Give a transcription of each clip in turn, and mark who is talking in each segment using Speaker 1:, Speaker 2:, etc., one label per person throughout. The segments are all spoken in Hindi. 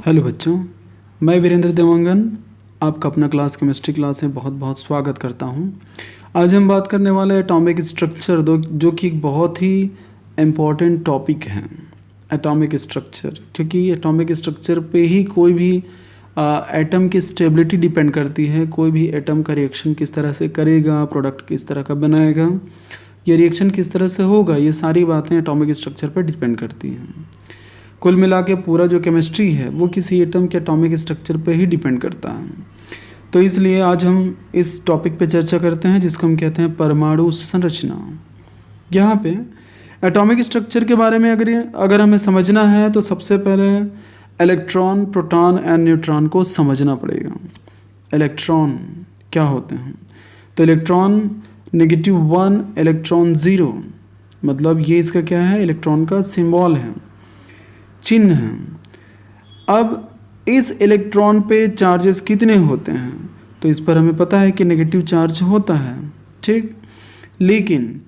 Speaker 1: हेलो बच्चों, मैं वीरेंद्र देवांगन आपका अपना क्लास केमिस्ट्री क्लास में बहुत बहुत स्वागत करता हूं। आज हम बात करने वाले हैं एटॉमिक स्ट्रक्चर जो कि एक बहुत ही इम्पॉर्टेंट टॉपिक है। एटॉमिक स्ट्रक्चर, क्योंकि एटॉमिक स्ट्रक्चर पे ही कोई भी एटम की स्टेबिलिटी डिपेंड करती है। कोई भी एटम का रिएक्शन किस तरह से करेगा, प्रोडक्ट किस तरह का बनाएगा, ये रिएक्शन किस तरह से होगा, ये सारी बातें एटॉमिक स्ट्रक्चर पर डिपेंड करती हैं। कुल मिला के पूरा जो केमिस्ट्री है वो किसी एटम के एटॉमिक स्ट्रक्चर पे ही डिपेंड करता है। तो इसलिए आज हम इस टॉपिक पे चर्चा करते हैं जिसको हम कहते हैं परमाणु संरचना। यहाँ पे एटॉमिक स्ट्रक्चर के बारे में अगर हमें समझना है तो सबसे पहले इलेक्ट्रॉन, प्रोटॉन एंड न्यूट्रॉन को समझना पड़ेगा। इलेक्ट्रॉन क्या होते हैं? तो इलेक्ट्रॉन -1, इलेक्ट्रॉन 0, मतलब ये इसका क्या है? इलेक्ट्रॉन का सिंबल है, चिन्ह है। अब इस इलेक्ट्रॉन पे चार्जेस कितने होते हैं? तो इस पर हमें पता है कि नेगेटिव चार्ज होता है, ठीक। लेकिन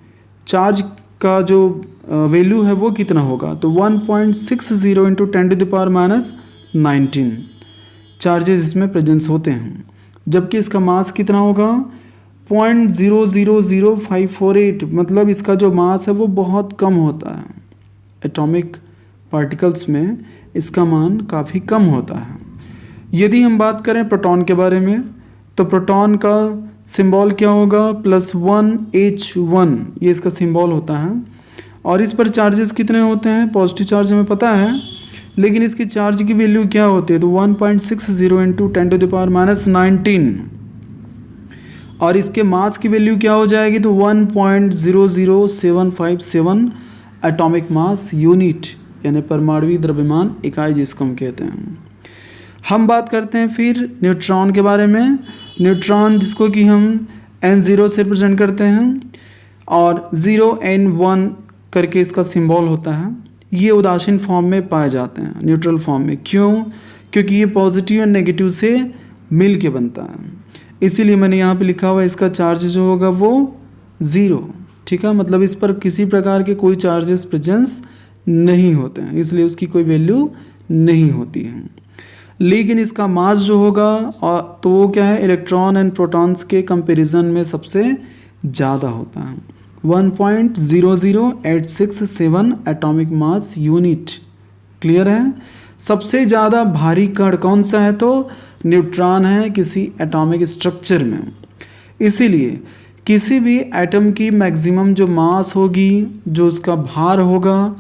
Speaker 1: चार्ज का जो वैल्यू है वो कितना होगा? तो 1.60 इंटू 10⁻⁻19 चार्जेस इसमें प्रेजेंस होते हैं। जबकि इसका मास कितना होगा? 0.000548, मतलब इसका जो मास है वो बहुत कम होता है। एटॉमिक पार्टिकल्स में इसका मान काफ़ी कम होता है। यदि हम बात करें प्रोटॉन के बारे में, तो प्रोटॉन का सिंबल क्या होगा? +1H1, ये इसका सिंबल होता है। और इस पर चार्जेस कितने होते हैं? पॉजिटिव चार्ज हमें पता है, लेकिन इसकी चार्ज की वैल्यू क्या होती है? तो 1.60 इंटू 10⁻⁻19, और इसके मास की वैल्यू क्या हो जाएगी? तो 1.00757 एटॉमिक मास यूनिट, यानी परमाणुवीय द्रव्यमान इकाई जिसको हम कहते हैं। हम बात करते हैं फिर न्यूट्रॉन के बारे में। न्यूट्रॉन जिसको कि हम N0 से रिप्रेजेंट करते हैं, और 0N1 करके इसका सिंबल होता है। ये उदासीन फॉर्म में पाए जाते हैं, न्यूट्रल फॉर्म में। क्यों? क्योंकि ये पॉजिटिव और नेगेटिव से मिल के बनता है, इसीलिए मैंने यहाँ पे लिखा हुआ है इसका चार्ज जो होगा वो 0, ठीक है। मतलब इस पर किसी प्रकार के कोई चार्जेस प्रेजेंस नहीं होते हैं, इसलिए उसकी कोई वैल्यू नहीं होती है। लेकिन इसका मास जो होगा तो वो क्या है? इलेक्ट्रॉन एंड प्रोटॉन्स के कंपैरिजन में सबसे ज़्यादा होता है, 1.00867 एटॉमिक मास यूनिट। क्लियर है? सबसे ज़्यादा भारी कण कौन सा है? तो न्यूट्रॉन है किसी एटॉमिक स्ट्रक्चर में। इसीलिए किसी भी एटम की मैक्सिमम जो मास होगी, जो उसका भार होगा,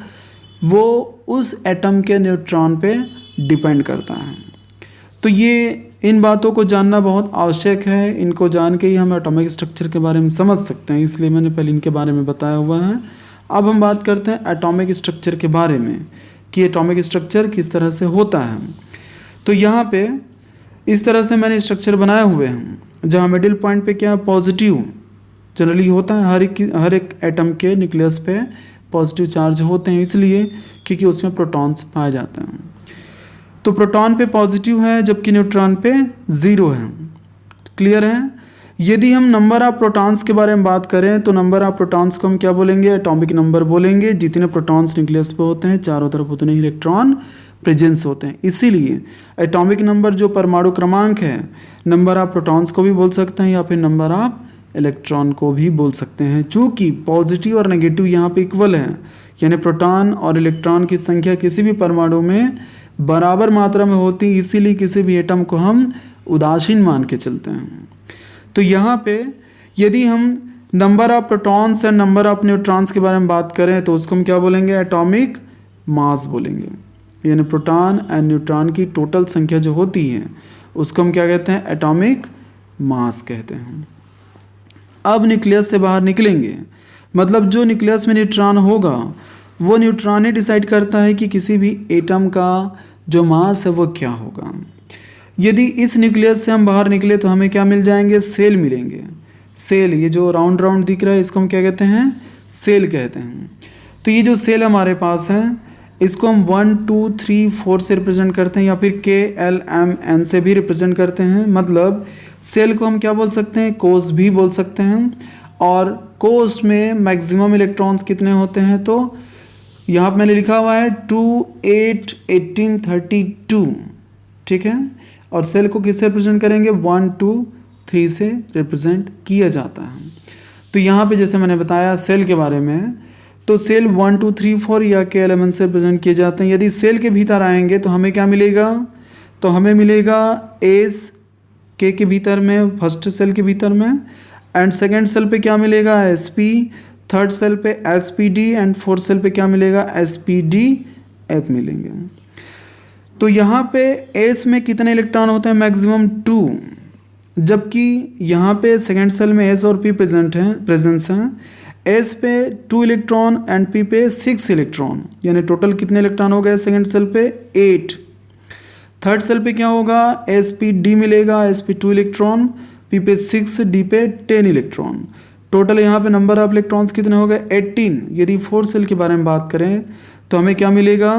Speaker 1: वो उस एटम के न्यूट्रॉन पे डिपेंड करता है। तो ये इन बातों को जानना बहुत आवश्यक है। इनको जान के ही हम एटॉमिक स्ट्रक्चर के बारे में समझ सकते हैं, इसलिए मैंने पहले इनके बारे में बताया हुआ है। अब हम बात करते हैं एटॉमिक स्ट्रक्चर के बारे में कि एटॉमिक स्ट्रक्चर किस तरह से होता है। तो यहाँ पे इस तरह से मैंने स्ट्रक्चर बनाए हुए हैं, जहाँ मिडिल पॉइंट पे क्या पॉजिटिव जनरली होता है। हर एक एटम के न्यूक्लियस पे पॉजिटिव चार्ज होते हैं, इसलिए क्योंकि उसमें प्रोटॉन्स पाए जाते हैं। तो प्रोटॉन पे पॉजिटिव है, जबकि न्यूट्रॉन पे 0 है। क्लियर है? यदि हम नंबर ऑफ प्रोटॉन्स के बारे में बात करें, तो नंबर ऑफ प्रोटॉन्स को हम क्या बोलेंगे? एटॉमिक नंबर बोलेंगे। जितने प्रोटॉन्स न्यूक्लियस पे होते हैं चारों तरफ उतने ही इलेक्ट्रॉन प्रेजेंस होते हैं। इसीलिए एटॉमिक नंबर जो परमाणु क्रमांक है, नंबर ऑफ प्रोटॉन्स को भी बोल सकते हैं या फिर नंबर ऑफ इलेक्ट्रॉन को भी बोल सकते हैं। चूँकि पॉजिटिव और नेगेटिव यहाँ पे इक्वल है, यानी प्रोटॉन और इलेक्ट्रॉन की संख्या किसी भी परमाणु में बराबर मात्रा में होती है, इसीलिए किसी भी एटम को हम उदासीन मान के चलते हैं। तो यहाँ पे यदि हम number of protons and number of neutrons के बारे में बात करें, तो उसको हम क्या बोलेंगे? एटॉमिक मास बोलेंगे। यानी प्रोटॉन एंड न्यूट्रॉन की टोटल संख्या जो होती है उसको हम क्या कहते हैं? एटॉमिक मास कहते हैं। अब न्यूक्लियस से बाहर निकलेंगे, मतलब जो न्यूक्लियस में न्यूट्रॉन होगा वो न्यूट्रॉन ही डिसाइड करता है कि किसी भी एटम का जो मास है वो क्या होगा। यदि इस न्यूक्लियस से हम बाहर निकले तो हमें क्या मिल जाएंगे? सेल मिलेंगे। सेल, ये जो राउंड राउंड दिख रहा है इसको हम क्या कहते हैं? सेल कहते हैं। तो ये जो सेल हमारे पास है इसको हम 1, 2, 3, 4 से रिप्रेजेंट करते हैं, या फिर KLMN से भी रिप्रेजेंट करते हैं। मतलब सेल को हम क्या बोल सकते हैं? कोष भी बोल सकते हैं। और कोष में मैक्सिमम इलेक्ट्रॉन्स कितने होते हैं? तो यहाँ पर मैंने लिखा हुआ है 2, 8, 18, 32। ठीक है। और सेल को किससे रिप्रेजेंट करेंगे, 1 2 3 से रिप्रेजेंट किया जाता है। तो यहाँ पे जैसे मैंने बताया सेल के बारे में, तो सेल 1 2 3 4 या के एलिमेंट से रिप्रेजेंट किए जाते हैं। यदि सेल के भीतर आएंगे तो हमें क्या मिलेगा, तो हमें मिलेगा एस के भीतर में, फर्स्ट सेल के भीतर में, एंड सेकेंड सेल पे क्या मिलेगा, एस पी, थर्ड सेल पे S P D, and fourth shell पे क्या मिलेगा, एस पी डी एफ मिलेंगे। तो यहाँ पे एस में कितने इलेक्ट्रॉन होते हैं, मैक्सिमम 2, जबकि यहाँ पे सेकेंड सेल में एस और पी प्रेजेंस हैं। एस पे 2 इलेक्ट्रॉन एंड पी पे 6 इलेक्ट्रॉन, यानी टोटल कितने इलेक्ट्रॉन हो गए सेकेंड सेल पे 8। थर्ड सेल पे क्या होगा, एस पी डी मिलेगा, एस पी 2 इलेक्ट्रॉन, पी पे 6, डी पे 10 इलेक्ट्रॉन। टोटल यहाँ पे नंबर ऑफ इलेक्ट्रॉन्स कितने हो गए, 18। यदि फोर्थ सेल के बारे में बात करें तो हमें क्या मिलेगा,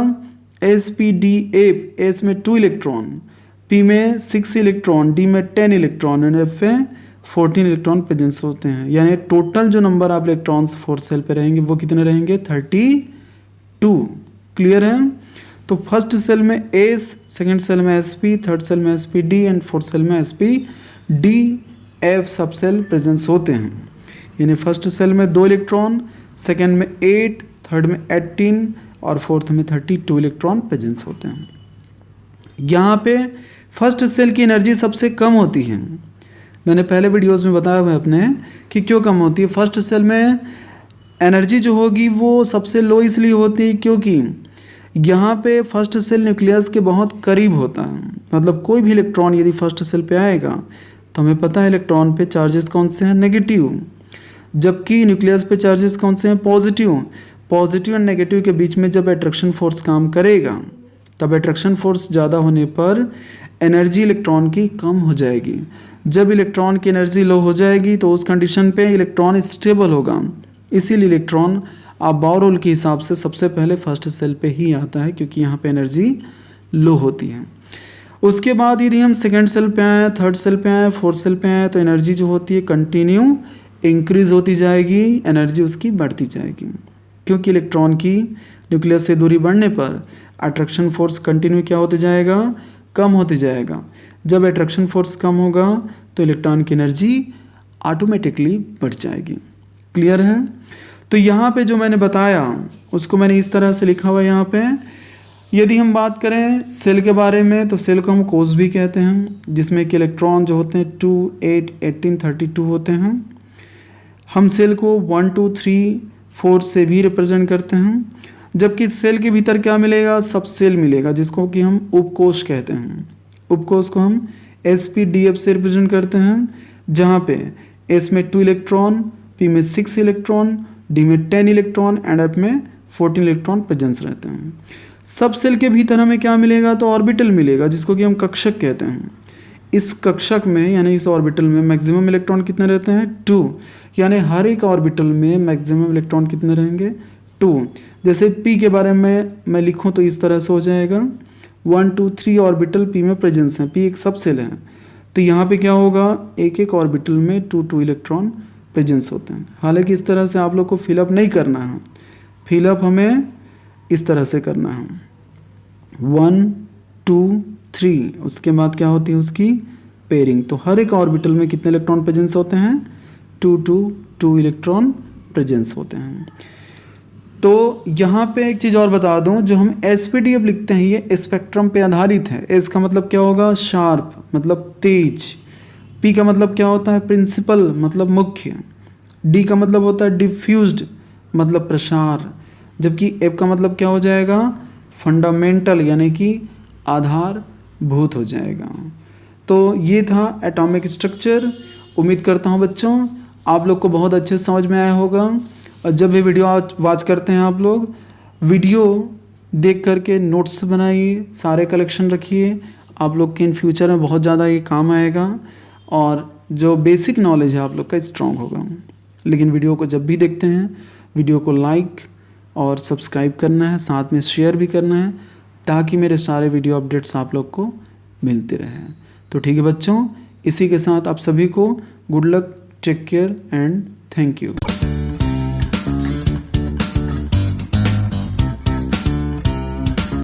Speaker 1: S P D F, S में 2 इलेक्ट्रॉन, पी में 6 इलेक्ट्रॉन, डी में 10 इलेक्ट्रॉन, एंड एफ में 14 इलेक्ट्रॉन प्रेजेंस होते हैं। यानी टोटल जो number of electrons fourth shell पे रहेंगे वो कितने रहेंगे, 32। क्लियर है। तो फर्स्ट सेल में एस, सेकेंड सेल में एस पी, थर्ड सेल में S P D, and fourth shell में S P D F subshell presence होते हैं। यानी फर्स्ट सेल में 2 इलेक्ट्रॉन, सेकेंड में 8, थर्ड में 18 और फोर्थ में 32 इलेक्ट्रॉन प्रेजेंस होते हैं। यहाँ पे फर्स्ट सेल की एनर्जी सबसे कम होती है। मैंने पहले वीडियोस में बताया हुआ है अपने कि क्यों कम होती है। फर्स्ट सेल में एनर्जी जो होगी वो सबसे लो इसलिए होती है क्योंकि यहाँ पे फर्स्ट सेल न्यूक्लियस के बहुत करीब होता है। मतलब कोई भी इलेक्ट्रॉन यदि फर्स्ट सेल पे आएगा तो हमें पता है इलेक्ट्रॉन पे चार्जेस कौन से हैं, नेगेटिव, जबकि न्यूक्लियस पे चार्जेस कौन से हैं, पॉजिटिव। पॉजिटिव एंड नेगेटिव के बीच में जब अट्रैक्शन फोर्स काम करेगा तब अट्रैक्शन फोर्स ज़्यादा होने पर एनर्जी इलेक्ट्रॉन की कम हो जाएगी। जब इलेक्ट्रॉन की एनर्जी लो हो जाएगी तो उस कंडीशन पे इलेक्ट्रॉन स्टेबल होगा। इसीलिए इलेक्ट्रॉन आप बाउर रूल के हिसाब से सबसे पहले फर्स्ट सेल पे ही आता है क्योंकि यहाँ पे एनर्जी लो होती है। उसके बाद यदि हम सेकेंड सेल पे आए, थर्ड सेल पे आए, फोर्थ सेल पे आए तो एनर्जी जो होती है कंटिन्यू इंक्रीज होती जाएगी, एनर्जी उसकी बढ़ती जाएगी क्योंकि इलेक्ट्रॉन की न्यूक्लियस से दूरी बढ़ने पर अट्रैक्शन फोर्स कंटिन्यू क्या होते जाएगा, कम होते जाएगा। जब अट्रैक्शन फोर्स कम होगा तो इलेक्ट्रॉन की एनर्जी ऑटोमेटिकली बढ़ जाएगी। क्लियर है। तो यहाँ पे जो मैंने बताया उसको मैंने इस तरह से लिखा हुआ है यहाँ पे। यदि हम बात करें सेल के बारे में तो सेल को हम कोष भी कहते हैं, जिसमें कि इलेक्ट्रॉन जो होते हैं 2, 8, 18, 32 होते हैं। हम सेल को 1 2 3 4 से भी रिप्रेजेंट करते हैं। जबकि सेल के भीतर क्या मिलेगा, सब सेल मिलेगा जिसको कि हम उपकोष कहते हैं। उपकोष को हम एस पी डी एफ से रिप्रेजेंट करते हैं, जहाँ पे एस में 2 इलेक्ट्रॉन, पी में 6 इलेक्ट्रॉन, डी में 10 इलेक्ट्रॉन एंड एफ में 14 इलेक्ट्रॉन प्रेजेंस रहते हैं। सब सेल के भीतर हमें क्या मिलेगा, तो ऑर्बिटल मिलेगा जिसको कि हम कक्षक कहते हैं। इस कक्षक में यानी इस ऑर्बिटल में मैक्सिमम इलेक्ट्रॉन कितने रहते हैं, 2। यानी हर एक ऑर्बिटल में मैक्सिमम इलेक्ट्रॉन कितने रहेंगे, 2। जैसे पी के बारे में मैं लिखूं तो इस तरह से हो जाएगा 1 2 3 ऑर्बिटल पी में प्रेजेंस है। पी एक सब सेल है तो यहाँ पे क्या होगा, एक एक ऑर्बिटल में 2 2 इलेक्ट्रॉन प्रेजेंस होते हैं। हालांकि इस तरह से आप लोग को फिलअप नहीं करना है, फिलअप हमें इस तरह से करना है 1 2 3, उसके बाद क्या होती है उसकी पेयरिंग। तो हर एक ऑर्बिटल में कितने इलेक्ट्रॉन प्रेजेंस होते हैं, 2 2 2 इलेक्ट्रॉन प्रेजेंस होते हैं। तो यहाँ पे एक चीज़ और बता दूँ, जो हम एसपीडीएफ लिखते हैं ये स्पेक्ट्रम पे आधारित है। एस का मतलब क्या होगा, शार्प मतलब तेज। पी का मतलब क्या होता है, प्रिंसिपल मतलब मुख्य। डी का मतलब होता है डिफ्यूज्ड मतलब प्रसार। जबकि एफ का मतलब क्या हो जाएगा, फंडामेंटल यानी कि आधारभूत हो जाएगा। तो ये था एटॉमिक स्ट्रक्चर। उम्मीद करता हूँ बच्चों आप लोग को बहुत अच्छे से समझ में आया होगा। और जब भी वीडियो वॉच करते हैं आप लोग, वीडियो देख करके नोट्स बनाइए, सारे कलेक्शन रखिए। आप लोग के इन फ्यूचर में बहुत ज़्यादा ये काम आएगा और जो बेसिक नॉलेज है आप लोग का स्ट्रॉन्ग होगा। लेकिन वीडियो को जब भी देखते हैं, वीडियो को लाइक और सब्सक्राइब करना है, साथ में शेयर भी करना है, ताकि मेरे सारे वीडियो अपडेट्स आप लोग को मिलते रहें। तो ठीक है बच्चों, इसी के साथ आप सभी को good luck, take care and thank you.